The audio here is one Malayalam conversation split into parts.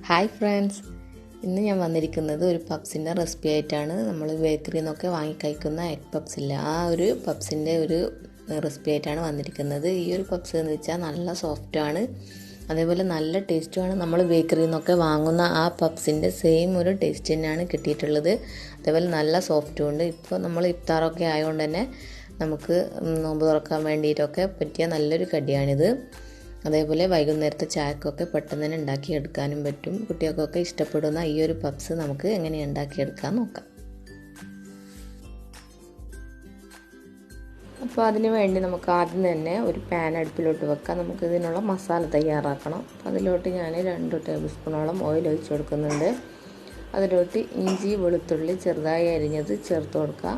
ഹായ് ഫ്രണ്ട്സ്, ഇന്ന് ഞാൻ വന്നിരിക്കുന്നത് ഒരു പപ്സിൻ്റെ റെസിപ്പി ആയിട്ടാണ്. നമ്മൾ ബേക്കറിയിൽ നിന്നൊക്കെ വാങ്ങിക്കഴിക്കുന്ന എഗ് പപ്സ് ഇല്ല, ആ ഒരു പപ്സിൻ്റെ ഒരു റെസിപ്പി ആയിട്ടാണ് വന്നിരിക്കുന്നത്. ഈ ഒരു പപ്സ് എന്ന് വെച്ചാൽ നല്ല സോഫ്റ്റാണ്, അതേപോലെ നല്ല ടേസ്റ്റുമാണ്. നമ്മൾ ബേക്കറിയിൽ നിന്നൊക്കെ വാങ്ങുന്ന ആ പപ്സിൻ്റെ സെയിം ഒരു ടേസ്റ്റ് തന്നെയാണ് കിട്ടിയിട്ടുള്ളത്. അതേപോലെ നല്ല സോഫ്റ്റും ഉണ്ട്. ഇപ്പോൾ നമ്മൾ ഇഫ്താറൊക്കെ ആയതുകൊണ്ട് തന്നെ നമുക്ക് നോമ്പ് തുറക്കാൻ വേണ്ടിയിട്ടൊക്കെ പറ്റിയ നല്ലൊരു കടിയാണിത്. അതേപോലെ വൈകുന്നേരത്തെ ചായക്കൊക്കെ പെട്ടെന്ന് തന്നെ ഉണ്ടാക്കിയെടുക്കാനും പറ്റും. കുട്ടികൾക്കൊക്കെ ഇഷ്ടപ്പെടുന്ന ഈ ഒരു പപ്സ് നമുക്ക് എങ്ങനെ ഉണ്ടാക്കിയെടുക്കാൻ നോക്കാം. അപ്പോൾ അതിന് വേണ്ടി നമുക്ക് ആദ്യം തന്നെ ഒരു പാൻ അടുപ്പിലോട്ട് വെക്കാം. നമുക്ക് ഇതിനുള്ള മസാല തയ്യാറാക്കണം. അപ്പോൾ അതിലോട്ട് ഞാൻ 2 ടേബിൾ സ്പൂണോളം ഓയിൽ ഒഴിച്ച് കൊടുക്കുന്നുണ്ട്. അതിലോട്ട് ഇഞ്ചി വെളുത്തുള്ളി ചെറുതായി അരിഞ്ഞത് ചേർത്ത് കൊടുക്കുക.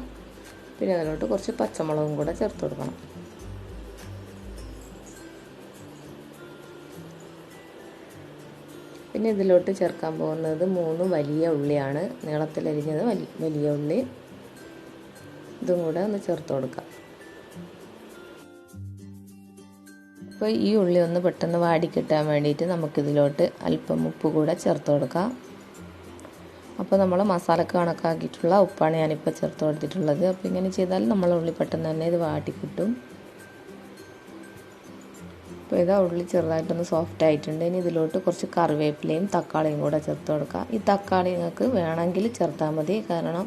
പിന്നെ അതിലോട്ട് കുറച്ച് പച്ചമുളകും കൂടെ ചേർത്ത് കൊടുക്കണം. പിന്നെ ഇതിലോട്ട് ചേർക്കാൻ പോകുന്നത് 3 വലിയ ഉള്ളിയാണ്, നീളത്തിലരിഞ്ഞത് വലിയ ഉള്ളി. ഇതും കൂടെ ഒന്ന് ചേർത്ത് കൊടുക്കാം. അപ്പോൾ ഈ ഉള്ളി ഒന്ന് പെട്ടെന്ന് വാടി കിട്ടാൻ വേണ്ടിയിട്ട് നമുക്കിതിലോട്ട് അല്പം ഉപ്പ് കൂടെ ചേർത്ത് കൊടുക്കാം. അപ്പോൾ നമ്മൾ മസാലക്ക് കണക്കാക്കിയിട്ടുള്ള ഉപ്പാണ് ഞാനിപ്പോൾ ചേർത്ത് കൊടുത്തിട്ടുള്ളത്. അപ്പോൾ ഇങ്ങനെ ചെയ്താൽ നമ്മൾ ഉള്ളി പെട്ടെന്ന് തന്നെ ഇത് വാടി കിട്ടും. അപ്പോൾ ഇതാ ഉള്ളി ചെറുതായിട്ടൊന്ന് സോഫ്റ്റ് ആയിട്ടുണ്ട്. ഇനി ഇതിലോട്ട് കുറച്ച് കറിവേപ്പിലയും തക്കാളിയും കൂടെ ചേർത്ത് കൊടുക്കാം. ഈ തക്കാളി നിങ്ങൾക്ക് വേണമെങ്കിൽ ചേർത്താൽ മതി, കാരണം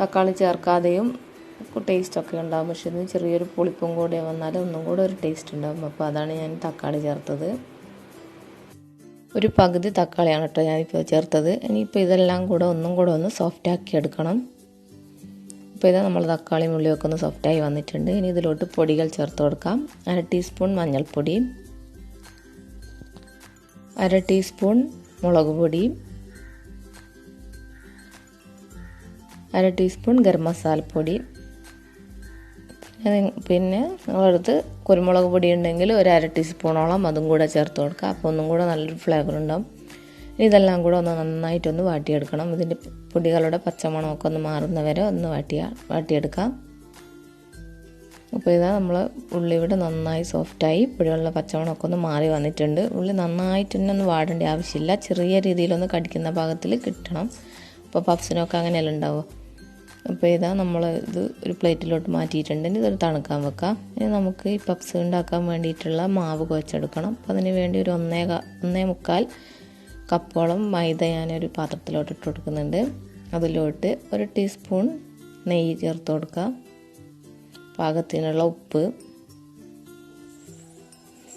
തക്കാളി ചേർക്കാതെയും ടേസ്റ്റൊക്കെ ഉണ്ടാകും. പക്ഷേ ഇതിന് ചെറിയൊരു പുളിപ്പും കൂടെ വന്നാൽ ഒന്നും കൂടെ ഒരു ടേസ്റ്റ് ഉണ്ടാകും. അപ്പോൾ അതാണ് ഞാൻ തക്കാളി ചേർത്തത്. ഒരു പകുതി തക്കാളിയാണ് കേട്ടോ ഞാനിപ്പോൾ ചേർത്തത്. ഇനിയിപ്പോൾ ഇതെല്ലാം കൂടെ ഒന്നും കൂടെ ഒന്ന് സോഫ്റ്റ് ആക്കി എടുക്കണം. അപ്പോൾ ഇതാ നമ്മൾ തക്കാളിയും ഉള്ളിയൊക്കെ ഒന്ന് സോഫ്റ്റായി വന്നിട്ടുണ്ട്. ഇനി ഇതിലോട്ട് പൊടികൾ ചേർത്ത് കൊടുക്കാം. 1/2 ടീസ്പൂൺ മഞ്ഞൾപ്പൊടി, 1/2 ടീസ്പൂൺ മുളക് പൊടി, 1/2 ടീസ്പൂൺ ഗരം മസാലപ്പൊടി. പിന്നെ നിങ്ങളടുത്ത് കുരുമുളക് പൊടി ഉണ്ടെങ്കിൽ ഒരു 1/2 ടീസ്പൂണോളം അതും കൂടെ ചേർത്ത് കൊടുക്കുക. അപ്പോൾ ഒന്നും കൂടെ നല്ലൊരു ഫ്ലേവർ ഉണ്ടാവും. ഇതെല്ലാം കൂടെ ഒന്ന് നന്നായിട്ടൊന്ന് വാട്ടിയെടുക്കണം. ഇതിൻ്റെ പൊടികളുടെ പച്ചമണമൊക്കെ ഒന്ന് മാറുന്നവരെ ഒന്ന് വാട്ടിയെടുക്കാം. അപ്പോൾ ഇതാ നമ്മൾ ഉള്ളി ഇവിടെ നന്നായി സോഫ്റ്റായി, പൊടികളുടെ പച്ചമണമൊക്കെ ഒന്ന് മാറി വന്നിട്ടുണ്ട്. ഉള്ളി നന്നായിട്ട് തന്നെ ഒന്ന് വാടേണ്ട ആവശ്യമില്ല, ചെറിയ രീതിയിലൊന്ന് കടിക്കുന്ന പാകത്തിൽ കിട്ടണം. അപ്പോൾ പപ്സിനൊക്കെ അങ്ങനെയല്ല ഉണ്ടാവുക. അപ്പോൾ ഇതാ നമ്മൾ ഇത് ഒരു പ്ലേറ്റിലോട്ട് മാറ്റിയിട്ടുണ്ട്. ഇനി ഇതൊരു തണുക്കാൻ വെക്കാം. ഇനി നമുക്ക് ഈ പപ്സ് ഉണ്ടാക്കാൻ വേണ്ടിയിട്ടുള്ള മാവ് കുഴച്ചെടുക്കണം. അപ്പോൾ അതിന് വേണ്ടി ഒരു 1.25 കപ്പോളം മൈദ ഞാനൊരു പാത്രത്തിലോട്ട് ഇട്ട് കൊടുക്കുന്നുണ്ട്. അതിലോട്ട് 1 ടീസ്പൂൺ നെയ്യ് ചേർത്ത് കൊടുക്കുക, പാകത്തിനുള്ള ഉപ്പ്,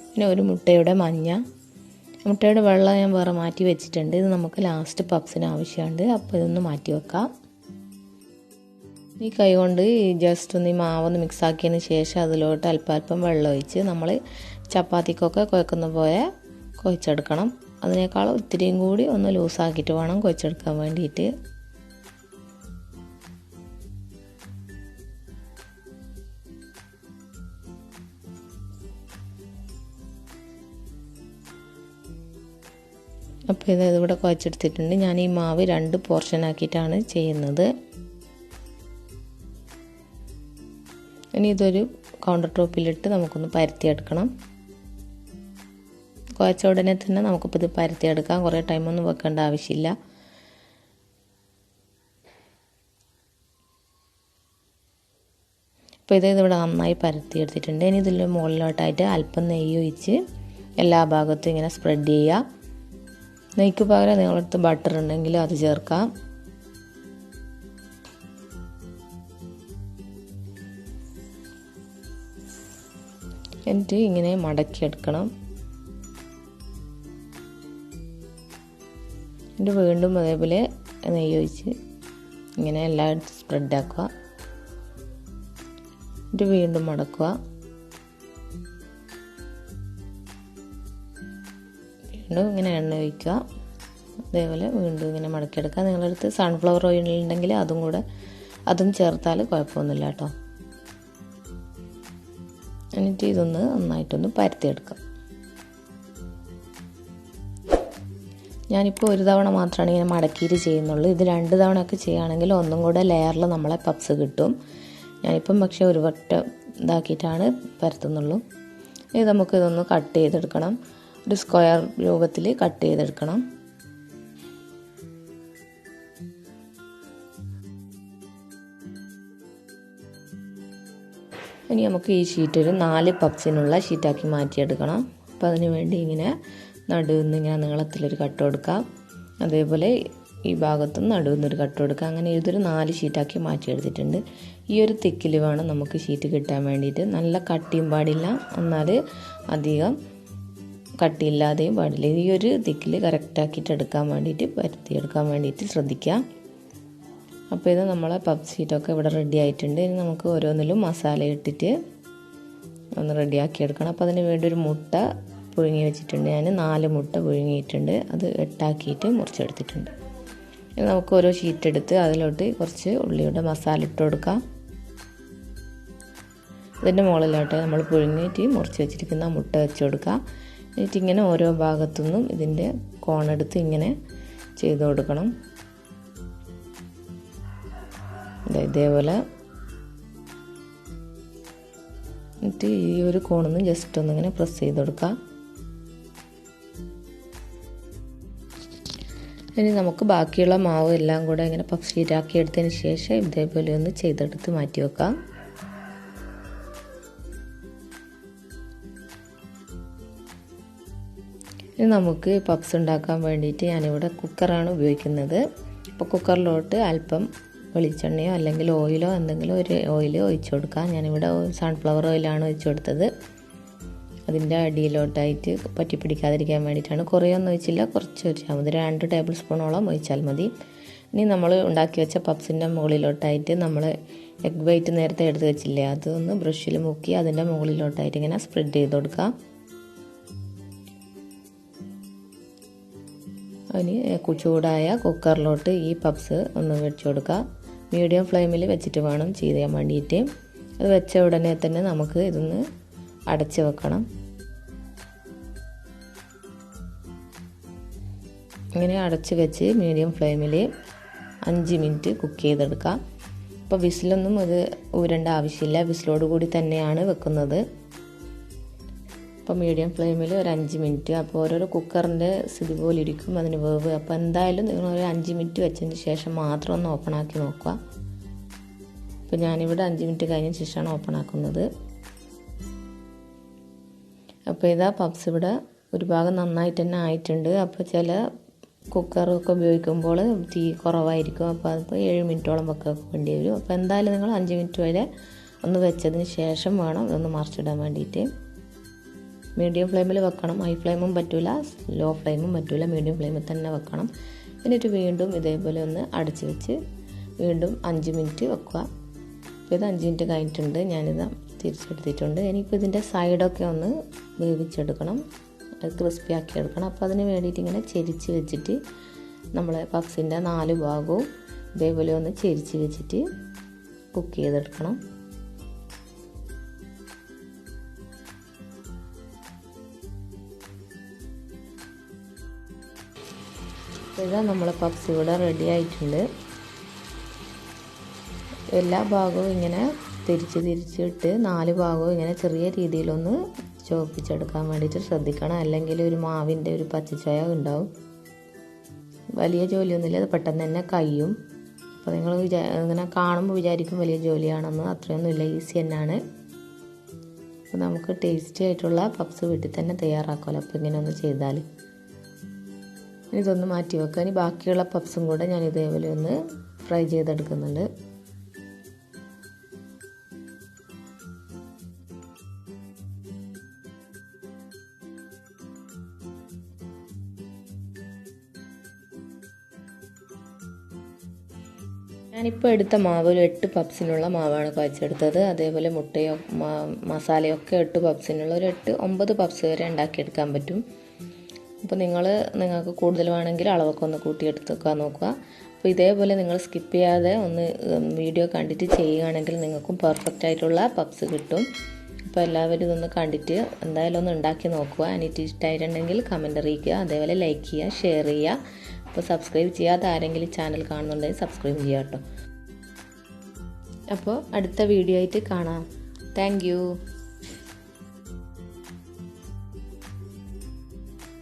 പിന്നെ ഒരു മുട്ടയുടെ മഞ്ഞ. മുട്ടയുടെ വെള്ളം ഞാൻ വേറെ മാറ്റി വെച്ചിട്ടുണ്ട്. ഇത് നമുക്ക് ലാസ്റ്റ് പപ്സിന് ആവശ്യമുണ്ട്. അപ്പോൾ ഇതൊന്ന് മാറ്റി വെക്കാം. ഈ കൈ കൊണ്ട് ജസ്റ്റ് ഒന്ന് ഈ മാവൊന്ന് മിക്സ് ആക്കിയതിന് ശേഷം അതിലോട്ട് അല്പം വെള്ളം ഒഴിച്ച് നമ്മൾ ചപ്പാത്തിക്കൊക്കെ കുഴക്കുന്ന പോലെ കുഴച്ചെടുക്കണം. അതിനേക്കാൾ ഇത്തിരിയും കൂടി ഒന്ന് ലൂസാക്കിയിട്ട് വേണം കുഴച്ചെടുക്കാൻ വേണ്ടിയിട്ട്. അപ്പോൾ ഇതിവിടെ കുഴച്ചെടുത്തിട്ടുണ്ട്. ഞാൻ ഈ മാവ് 2 പോർഷൻ ആക്കിയിട്ടാണ് ചെയ്യുന്നത്. ഇനി ഇതൊരു കൗണ്ടർ ടോപ്പിലിട്ട് നമുക്കൊന്ന് പരത്തിയെടുക്കണം. കുഴച്ച ഉടനെ തന്നെ നമുക്കിപ്പോൾ ഇത് പരത്തിയെടുക്കാം. കുറേ ടൈമൊന്നും വെക്കേണ്ട ആവശ്യമില്ല. അപ്പോൾ ഇതിവിടെ നന്നായി പരത്തിയെടുത്തിട്ടുണ്ട്. ഇനി ഇതിൽ മുകളിലോട്ടായിട്ട് അല്പം നെയ്യ് ഒഴിച്ച് എല്ലാ ഭാഗത്തും ഇങ്ങനെ സ്പ്രെഡ് ചെയ്യുക. നെയ്ക്ക് പകരം നിങ്ങളടുത്ത് ബട്ടർ ഉണ്ടെങ്കിൽ അത് ചേർക്കാം. എന്നിട്ട് ഇങ്ങനെ മടക്കിയെടുക്കണം. എന്നിട്ട് വീണ്ടും അതേപോലെ നെയ്യ് ഒഴിച്ച് ഇങ്ങനെ എല്ലായിടത്തും സ്പ്രെഡാക്കുക. എന്നിട്ട് വീണ്ടും മടക്കുക. വീണ്ടും ഇങ്ങനെ എണ്ണ ഒഴിക്കുക. അതേപോലെ വീണ്ടും ഇങ്ങനെ മടക്കിയെടുക്കുക. നിങ്ങളുടെ അടുത്ത് സൺഫ്ലവർ ഓയിൽ ഉണ്ടെങ്കിൽ അതും ചേർത്താൽ കുഴപ്പമൊന്നുമില്ല കേട്ടോ. എന്നിട്ട് ഇതൊന്ന് നന്നായിട്ടൊന്ന് പരത്തിയെടുക്കാം. ഞാനിപ്പോൾ ഒരു തവണ മാത്രമാണ് ഇങ്ങനെ മടക്കിയിട്ട് ചെയ്യുന്നുള്ളൂ. ഇത് 2 തവണയൊക്കെ ചെയ്യുകയാണെങ്കിൽ ഒന്നും കൂടെ ലെയറിൽ നമ്മളെ പപ്സ് കിട്ടും. ഞാനിപ്പം പക്ഷേ ഒരു വട്ടം ഇതാക്കിയിട്ടാണ് പരത്തുന്നുള്ളൂ. ഇത് നമുക്കിതൊന്ന് കട്ട് ചെയ്തെടുക്കണം. ഒരു സ്ക്വയർ രൂപത്തിൽ കട്ട് ചെയ്തെടുക്കണം. ഇനി നമുക്ക് ഈ ഷീറ്റ് ഒരു 4 പപ്സിനുള്ള ഷീറ്റാക്കി മാറ്റിയെടുക്കണം. അപ്പോൾ അതിന് വേണ്ടി ഇങ്ങനെ നടുവിൽ നിന്ന് ഇങ്ങനെ നീളത്തിലൊരു കട്ട് കൊടുക്കാം. അതേപോലെ ഈ ഭാഗത്തും നടുവിൽ നിന്നൊരു കട്ട് കൊടുക്കുക. അങ്ങനെ ഇതൊരു 4 ഷീറ്റാക്കി മാറ്റിയെടുത്തിട്ടുണ്ട്. ഈ ഒരു തിക്കിൽ വേണം നമുക്ക് ഷീറ്റ് കിട്ടാൻ വേണ്ടിയിട്ട്. നല്ല കട്ടിയും പാടില്ല, എന്നാൽ അധികം കട്ടിയില്ലാതെയും പാടില്ല. ഈ ഒരു തിക്കിൽ കറക്റ്റാക്കിയിട്ട് എടുക്കാൻ വേണ്ടിയിട്ട്, പരത്തിയെടുക്കാൻ വേണ്ടിയിട്ട് ശ്രദ്ധിക്കുക. അപ്പോൾ ഇത് നമ്മളെ പഫ് ഷീറ്റൊക്കെ ഇവിടെ റെഡി ആയിട്ടുണ്ട്. ഇനി നമുക്ക് ഓരോന്നിലും മസാല ഇട്ടിട്ട് ഒന്ന് റെഡിയാക്കി എടുക്കണം. അപ്പോൾ അതിന് വേണ്ടി ഒരു മുട്ട പുഴുങ്ങി വെച്ചിട്ടുണ്ട്. ഞാൻ 4 മുട്ട പുഴുങ്ങിയിട്ടുണ്ട്. അത് 8 ആക്കിയിട്ട് മുറിച്ചെടുത്തിട്ടുണ്ട്. ഇനി നമുക്ക് ഓരോ ഷീറ്റ് എടുത്ത് അതിലോട്ട് കുറച്ച് ഉള്ളിയുടെ മസാല ഇട്ട് കൊടുക്കാം. ഇതിൻ്റെ മുകളിലോട്ട് നമ്മൾ പുഴുങ്ങിയിട്ട് മുറിച്ച് വെച്ചിരിക്കുന്ന മുട്ട വെച്ച് കൊടുക്കാം. എന്നിട്ട് ഇങ്ങനെ ഓരോ ഭാഗത്തുനിന്നും ഇതിൻ്റെ കോണെടുത്ത് ഇങ്ങനെ ചെയ്ത് കൊടുക്കണം. ഇതേപോലെ എന്നിട്ട് ഈ ഒരു കോണിന്ന് ജസ്റ്റ് ഒന്നിങ്ങനെ പ്രസ് ചെയ്ത് കൊടുക്കാം. ഇനി നമുക്ക് ബാക്കിയുള്ള മാവ് എല്ലാം കൂടെ ഇങ്ങനെ പഫ് ഷീറ്റാക്കി എടുത്തതിന് ശേഷം ഇതേപോലെ ഒന്ന് ചെയ്തെടുത്ത് മാറ്റി വെക്കാം. ഇനി നമുക്ക് പപ്സ് ഉണ്ടാക്കാൻ വേണ്ടിയിട്ട് ഞാനിവിടെ കുക്കറാണ് ഉപയോഗിക്കുന്നത്. അപ്പോൾ കുക്കറിലോട്ട് അല്പം വെളിച്ചെണ്ണയോ അല്ലെങ്കിൽ ഓയിലോ എന്തെങ്കിലും ഒരു ഓയിൽ ഒഴിച്ചു കൊടുക്കാം. ഞാനിവിടെ സൺഫ്ലവർ ഓയിലാണ് ഒഴിച്ചു കൊടുത്തത്. അതിൻ്റെ അടിയിലോട്ടായിട്ട് പറ്റി പിടിക്കാതിരിക്കാൻ വേണ്ടിയിട്ടാണ്. കുറേയൊന്നും ഒഴിച്ചില്ല, കുറച്ച് ഒഴിച്ചാൽ മതി. 2 ടേബിൾ സ്പൂണോളം ഒഴിച്ചാൽ മതി. ഇനി നമ്മൾ ഉണ്ടാക്കി വെച്ച പപ്സിൻ്റെ മുകളിലോട്ടായിട്ട് നമ്മൾ എഗ് വൈറ്റ് നേരത്തെ എടുത്ത് വെച്ചില്ലേ, അതൊന്ന് ബ്രഷിൽ മുക്കി അതിൻ്റെ മുകളിലോട്ടായിട്ട് ഇങ്ങനെ സ്പ്രെഡ് ചെയ്ത് കൊടുക്കാം. അതിന് ചൂടായ കുക്കറിലോട്ട് ഈ പപ്സ് ഒന്ന് വെച്ച് കൊടുക്കുക. മീഡിയം ഫ്ലെയിമിൽ വെച്ചിട്ട് വേണം ചെയ്യാൻ വേണ്ടിയിട്ട്. അത് വെച്ച ഉടനെ തന്നെ നമുക്ക് ഇതൊന്ന് അടച്ച് വെക്കണം. ഇങ്ങനെ അടച്ച് വെച്ച് മീഡിയം ഫ്ലെയിമിൽ 5 മിനിറ്റ് കുക്ക് ചെയ്തെടുക്കാം. അപ്പോൾ വിസിലൊന്നും ഇത് ഊരേണ്ട ആവശ്യമില്ല, വിസിലോട് കൂടി തന്നെയാണ് വെക്കുന്നത്. അപ്പോൾ മീഡിയം ഫ്ലെയിമിൽ ഒരു 5 മിനിറ്റ്. അപ്പോൾ ഓരോരോ കുക്കറിൻ്റെ സ്ഥിതി പോലെ ഇരിക്കും അതിന് വേവ്. അപ്പോൾ എന്തായാലും നിങ്ങൾ ഒരു 5 മിനിറ്റ് വെച്ചതിന് ശേഷം മാത്രം ഒന്ന് ഓപ്പൺ ആക്കി നോക്കുക. അപ്പോൾ ഞാനിവിടെ 5 മിനിറ്റ് കഴിഞ്ഞ ശേഷമാണ് ഓപ്പൺ ആക്കുന്നത്. അപ്പോൾ ഇതാ പപ്സ് ഇവിടെ ഒരു ഭാഗം നന്നായിട്ട് തന്നെ ആയിട്ടുണ്ട്. അപ്പോൾ ചില കുക്കറൊക്കെ ഉപയോഗിക്കുമ്പോൾ തീ കുറവായിരിക്കും. അപ്പോൾ അതിപ്പോൾ 7 മിനിറ്റോളം വെക്കാൻ വേണ്ടി വരും. അപ്പോൾ എന്തായാലും നിങ്ങൾ 5 മിനിറ്റ് വരെ ഒന്ന് വെച്ചതിന് ശേഷം വേണം ഇതൊന്ന് മറിച്ചിടാൻ വേണ്ടിയിട്ട്. മീഡിയം ഫ്ലെയിമിൽ വെക്കണം, ഹൈ ഫ്ലെയിമും പറ്റില്ല, ലോ ഫ്ലെയിമും പറ്റില്ല, മീഡിയം ഫ്ലെയിമിൽ തന്നെ വെക്കണം. എന്നിട്ട് വീണ്ടും ഇതേപോലെ ഒന്ന് അടച്ച് വെച്ച് വീണ്ടും 5 മിനിറ്റ് വെക്കുക. അപ്പോൾ ഇത് 5 മിനിറ്റ് കഴിഞ്ഞിട്ടുണ്ട്. ഞാനിത് തിരിച്ചെടുത്തിട്ടുണ്ട്. എനിക്കിപ്പോൾ ഇതിൻ്റെ സൈഡൊക്കെ ഒന്ന് വേവിച്ചെടുക്കണം, അത് ക്രിസ്പി ആക്കി എടുക്കണം. അപ്പോൾ അതിന് വേണ്ടിയിട്ട് ഇങ്ങനെ ചെരിച്ച് വെച്ചിട്ട് നമ്മൾ പപ്സിൻ്റെ 4 ഭാഗവും ഇതേപോലെ ഒന്ന് ചെരിച്ച് വെച്ചിട്ട് കുക്ക് ചെയ്തെടുക്കണം. ഇതാ നമ്മളെ പപ്സ് ഇവിടെ റെഡി ആയിട്ടുണ്ട്. എല്ലാ ഭാഗവും ഇങ്ങനെ തിരിച്ചിട്ട് 4 ഭാഗവും ഇങ്ങനെ ചെറിയ രീതിയിലൊന്ന് ചോപ്പിച്ചെടുക്കാൻ വേണ്ടിയിട്ട് ശ്രദ്ധിക്കണം, അല്ലെങ്കിൽ ഒരു മാവിൻ്റെ ഒരു പച്ചച്ചോയ ഉണ്ടാവും. വലിയ ജോലിയൊന്നുമില്ല, അത് പെട്ടെന്ന് തന്നെ കഴിയും. അപ്പോൾ നിങ്ങൾ ഇങ്ങനെ കാണുമ്പോൾ വിചാരിക്കും വലിയ ജോലിയാണെന്ന്, അത്രയൊന്നുമില്ല, ഈസി തന്നെയാണ്. അപ്പോൾ നമുക്ക് ടേസ്റ്റി ആയിട്ടുള്ള പപ്സ് വീട്ടിൽ തന്നെ തയ്യാറാക്കാമല്ലോ അപ്പോൾ ഇങ്ങനെ ഒന്ന് ചെയ്താൽ. ഇതൊന്ന് മാറ്റി വെക്കുക. ഇനി ബാക്കിയുള്ള പപ്സും കൂടെ ഞാൻ ഇതേപോലെ ഒന്ന് ഫ്രൈ ചെയ്തെടുക്കുന്നുണ്ട്. ഞാനിപ്പോൾ എടുത്ത മാവ് ഒരു 8 പപ്സിനുള്ള മാവാണ് കുഴച്ചെടുത്തത്. അതേപോലെ മുട്ടയോ മസാലയൊക്കെ 8 പപ്സിനുള്ള ഒരു 8-9 പപ്സ് വരെ ഉണ്ടാക്കിയെടുക്കാൻ പറ്റും. അപ്പോൾ നിങ്ങൾക്ക് കൂടുതൽ വേണമെങ്കിൽ അളവൊക്കെ ഒന്ന് കൂട്ടിയെടുത്ത് നോക്കുക. അപ്പോൾ ഇതേപോലെ നിങ്ങൾ സ്കിപ്പ് ചെയ്യാതെ ഒന്ന് വീഡിയോ കണ്ടിട്ട് ചെയ്യുകയാണെങ്കിൽ നിങ്ങൾക്കും പെർഫെക്റ്റ് ആയിട്ടുള്ള പപ്സ് കിട്ടും. അപ്പോൾ എല്ലാവരും ഇതൊന്ന് കണ്ടിട്ട് എന്തായാലും ഒന്ന് ഉണ്ടാക്കി നോക്കുക. എന്നിട്ട് ഇഷ്ടമായിട്ടുണ്ടെങ്കിൽ കമൻറ്റ് അറിയിക്കുക. അതേപോലെ ലൈക്ക് ചെയ്യുക, ഷെയർ ചെയ്യുക. അപ്പോൾ സബ്സ്ക്രൈബ് ചെയ്യാതെ ആരെങ്കിലും ചാനൽ കാണുന്നുണ്ടെങ്കിൽ സബ്സ്ക്രൈബ് ചെയ്യുക കേട്ടോ. അപ്പോൾ അടുത്ത വീഡിയോ ആയിട്ട് കാണാം. Thank you.